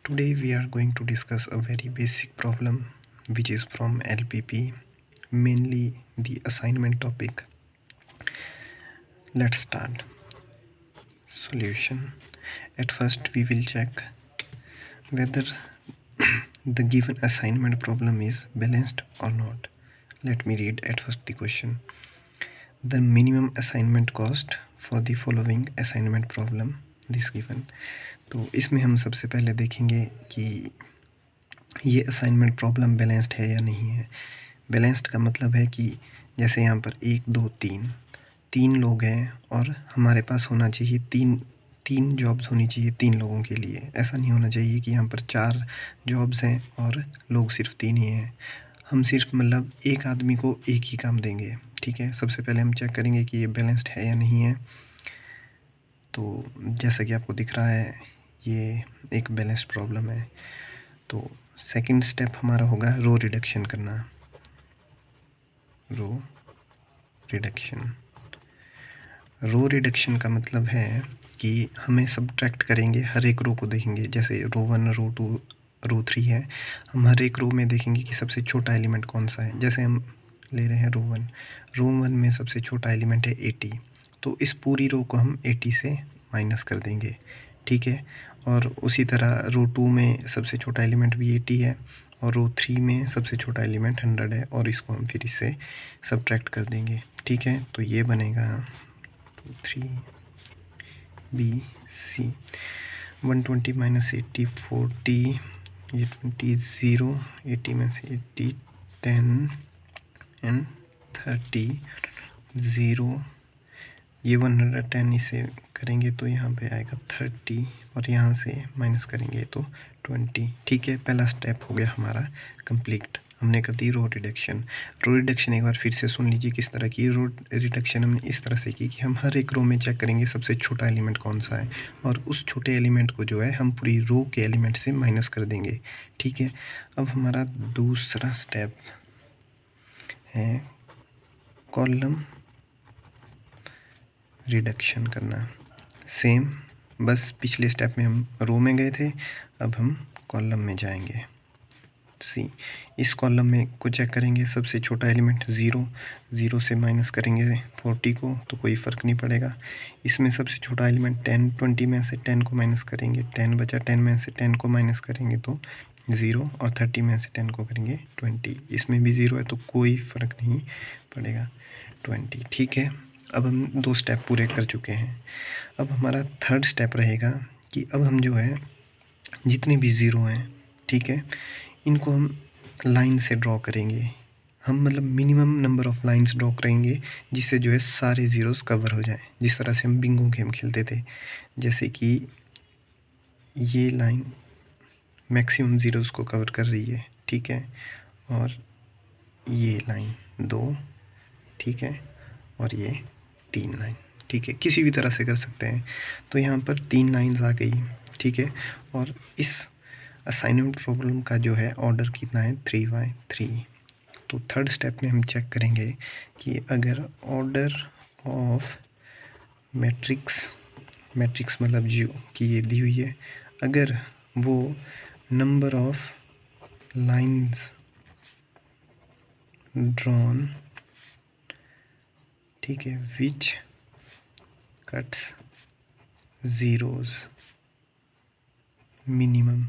Today we are going to discuss a very basic problem which is from LPP, mainly the assignment topic. Let's start. Solution. At first we will check whether the given assignment problem is balanced or not. Let me read at first the question. The minimum assignment cost for the following assignment problem this given. तो इसमें हम सबसे पहले देखेंगे कि ये assignment problem balanced है या नहीं है। बैलेंस्ड का मतलब है कि जैसे यहाँ पर 1 2 3 लोग हैं और हमारे पास होना चाहिए तीन जॉब्स होनी चाहिए 3 लोगों के लिए। ऐसा नहीं होना चाहिए कि यहाँ पर 4 जॉब्स हैं और लोग सिर्फ 3 ही हैं। हम सिर्फ मतलब एक आदमी को एक ही काम देंगे, ठीक है। सबसे पहले हम चेक करेंगे कि ये बैलेंस्ड है या नहीं है। तो जैसा कि आपको दिख रहा है ये एक बैलेंस्ड प्रॉब्लम है। तो सेकंड स्टेप हमारा होगा रो रिडक्शन करना। रो रिडक्शन का मतलब है कि हमें सब्ट्रैक्ट करेंगे, हर एक रो को देखेंगे। जैसे रो 1 रो 2 रो 3 है, हम हर एक रो में देखेंगे कि सबसे छोटा एलिमेंट कौन सा है। जैसे हम ले रहे हैं रो 1 में सबसे छोटा एलिमेंट है 80, तो इस पूरी रो को हम 80 से माइनस कर देंगे, ठीक है। और उसी तरह रो 2 में सबसे छोटा एलिमेंट भी 80 है और रो 3 में सबसे छोटा एलिमेंट 100 है और इसको हम फिर इससे सब्ट्रैक्ट कर देंगे, ठीक है। तो ये बनेगा 2 3 बी सी 120 माइनस 80 40, ये 20 0, 80 में से 80 10 एंड 30 0, ये 110 इसे करेंगे तो यहाँ पे आएगा 30 और यहाँ से माइनस करेंगे तो 20, ठीक है। पहला स्टेप हो गया हमारा कंप्लीट, हमने कर दी रो रिडक्शन। रो रिडक्शन एक बार फिर से सुन लीजिए किस तरह की। रो रिडक्शन हमने इस तरह से की कि हम हर एक रो में चेक करेंगे सबसे छोटा एलिमेंट कौन सा है और उस छोटे एलिमेंट को जो है हम पूरी रो के एलिमेंट से माइनस कर देंगे, ठीक है। अब हमारा दूसरा स्टेप है कॉलम रिडक्शन करना। सेम, बस पिछले स्टेप में हम रो में गए थे, अब हम कॉलम में जाएंगे। सी, इस कॉलम में को चेक करेंगे, सबसे छोटा एलिमेंट 0 से माइनस करेंगे 40 को तो कोई फ़र्क नहीं पड़ेगा। इसमें सबसे छोटा एलिमेंट 10, 20 में से 10 को माइनस करेंगे 10 बचा, 10 में से 10 को माइनस करेंगे तो 0 और 30 में से 10 को करेंगे 20, इसमें भी 0 है तो कोई फ़र्क नहीं पड़ेगा 20, ठीक है। अब हम 2 स्टेप पूरे कर चुके हैं। अब हमारा थर्ड स्टेप रहेगा कि अब हम जो है जितने भी 0 हैं, ठीक है, इनको हम लाइन से ड्रॉ करेंगे। हम मतलब minimum number of lines draw करेंगे जिससे जो है सारे ज़ीरोज़ कवर हो जाएं, जिस तरह से हम बिंगो गेम खेलते थे। जैसे कि ये लाइन मैक्सिमम ज़ीरोज़ को कवर कर रही है, ठीक है, और ये लाइन 2, ठीक है, और ये 3 लाइन, ठीक है। किसी भी तरह से कर सकते हैं। तो यहाँ पर 3 लाइंस आ गई, ठीक है। और इस असाइनमेंट प्रॉब्लम का जो है ऑर्डर कितना है 3/3। तो थर्ड स्टेप में हम चेक करेंगे कि अगर ऑर्डर ऑफ मैट्रिक्स मतलब जो कि ये दी हुई है, अगर वो नंबर ऑफ लाइंस ड्रॉन, ठीक है, विच कट्स ज़ीरोज़ मिनिमम,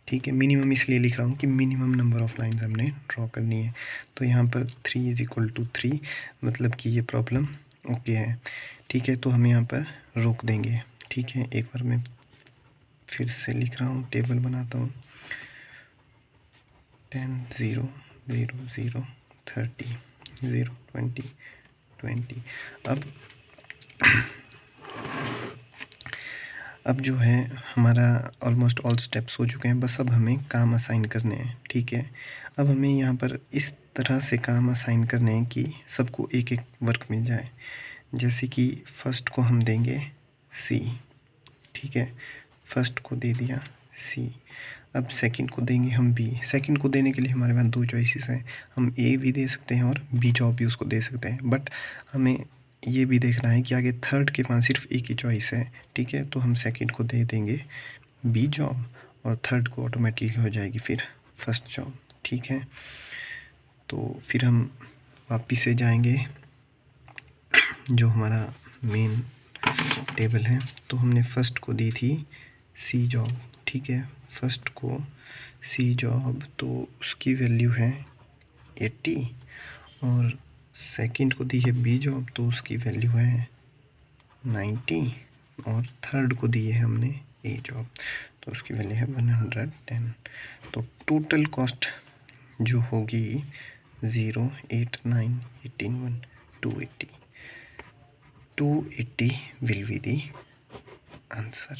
ठीक है। मिनिमम इसलिए लिख रहा हूँ कि मिनिमम नंबर ऑफ़ लाइंस हमने ड्रॉ करनी है। तो यहाँ पर 3 = 3 मतलब कि ये प्रॉब्लम ओके है, ठीक है। तो हम यहाँ पर रोक देंगे, ठीक है। एक बार मैं फिर से लिख रहा हूँ, टेबल बनाता हूँ। 10 0 0 0 30 0 20 20। अब जो है हमारा ऑलमोस्ट ऑल स्टेप्स हो चुके हैं, बस अब हमें काम असाइन करने हैं, ठीक है। अब हमें यहाँ पर इस तरह से काम असाइन करने हैं कि सबको एक एक वर्क मिल जाए। जैसे कि फर्स्ट को हम देंगे सी, ठीक है, फर्स्ट को दे दिया सी। अब सेकंड को देंगे हम बी। सेकंड को देने के लिए हमारे पास 2 चॉइसेस हैं, हम ए भी दे सकते हैं और बी जॉब भी उसको दे सकते हैं। बट हमें ये भी देखना है कि आगे थर्ड के पास सिर्फ एक ही चॉइस है, ठीक है। तो हम सेकंड को दे देंगे बी जॉब और थर्ड को ऑटोमेटिकली हो जाएगी फिर फर्स्ट जॉब। ठीक है, तो फिर हम वापिस से जाएंगे जो हमारा मेन टेबल है। तो हमने फर्स्ट को दी थी सी जॉब। ठीक है, फर्स्ट को सी जॉब तो उसकी वैल्यू है 80 और सेकंड को दी है बी जॉब तो उसकी वैल्यू है 90 और थर्ड को दी है हमने ए जॉब तो उसकी वैल्यू है 110। तो टोटल कॉस्ट जो होगी 0, 8, 9, 18, 1, 280 will be the answer.